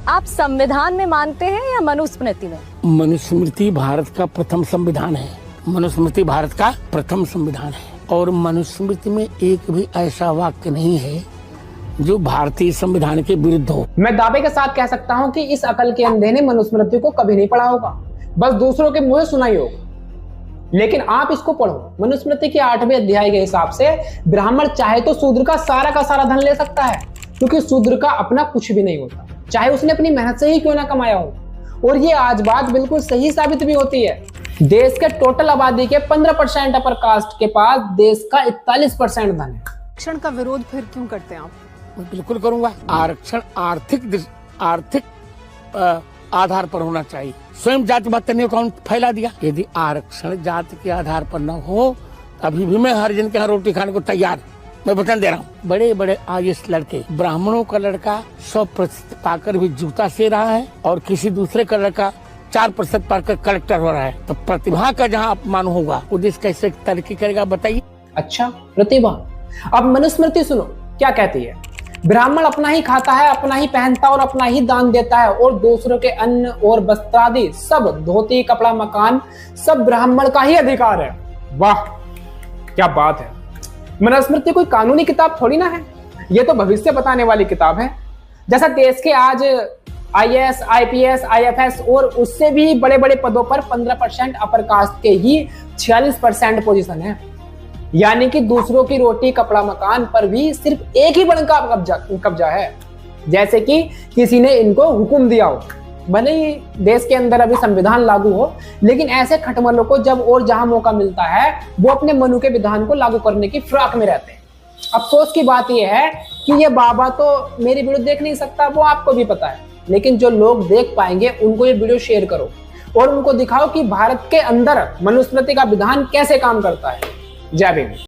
आप संविधान में मानते हैं या मनुस्मृति में? मनुस्मृति भारत का प्रथम संविधान है। मनुस्मृति भारत का प्रथम संविधान है और मनुस्मृति में एक भी ऐसा वाक्य नहीं है जो भारतीय संविधान के विरुद्ध हो। मैं दावे के साथ कह सकता हूं कि इस अकल के अंधे ने मनुस्मृति को कभी नहीं पढ़ा होगा, बस दूसरों के मुंह से सुना ही होगा। लेकिन आप इसको पढ़ो। मनुस्मृति के 8वें अध्याय के हिसाब से ब्राह्मण चाहे तो शूद्र का सारा धन ले सकता है, क्योंकि शूद्र का अपना कुछ भी नहीं होता, चाहे उसने अपनी मेहनत से ही क्यों ना कमाया हो। और ये आज बात बिल्कुल सही साबित भी होती है। देश के टोटल आबादी के 15% अपर कास्ट के पास देश का 41% धन है। आरक्षण का विरोध फिर क्यों करते हैं आप? मैं बिल्कुल करूंगा। आरक्षण आर्थिक आधार पर होना चाहिए। स्वयं जातिवाद ने अकाउंट फैला दिया। यदि आरक्षण जाति के आधार पर न हो अभी भी मैं हर जन के यहाँ रोटी खाने को तैयार। मैं वचन दे रहा हूँ। बड़े बड़े आईएएस लड़के, ब्राह्मणों का लड़का 100% पाकर भी जूता से रहा है और किसी दूसरे का लड़का 4% पाकर कलेक्टर हो रहा है। तो प्रतिभा का जहाँ अपमान होगा वो देश कैसे तरक्की करेगा बताइए। अच्छा, प्रतिभा। अब मनुस्मृति सुनो क्या कहती है। ब्राह्मण अपना ही खाता है, अपना ही पहनता और अपना ही दान देता है और दूसरों के अन्न और वस्त्र आदि सब, धोती कपड़ा मकान, सब ब्राह्मण का ही अधिकार है। वाह क्या बात है। मनुस्मृति कोई कानूनी किताब थोड़ी ना है, ये तो भविष्य बताने वाली किताब है। जैसा देश के आज आईएएस, आईपीएस, आईएफएस और उससे भी बड़े बड़े पदों पर 15% अपर कास्ट के ही 46% पोजीशन है। यानी कि दूसरों की रोटी कपड़ा मकान पर भी सिर्फ एक ही बड़े का कब्जा है, जैसे कि किसी ने इनको हुक्म दिया हो। भले ही देश के अंदर अभी संविधान लागू हो, लेकिन ऐसे खटमलों को जब और जहां मौका मिलता है वो अपने मनु के विधान को लागू करने की फिराक में रहते हैं। अफसोस की बात यह है कि ये बाबा तो मेरी वीडियो देख नहीं सकता, वो आपको भी पता है, लेकिन जो लोग देख पाएंगे उनको ये वीडियो शेयर करो और उनको दिखाओ कि भारत के अंदर मनुस्मृति का विधान कैसे काम करता है। जय भीम।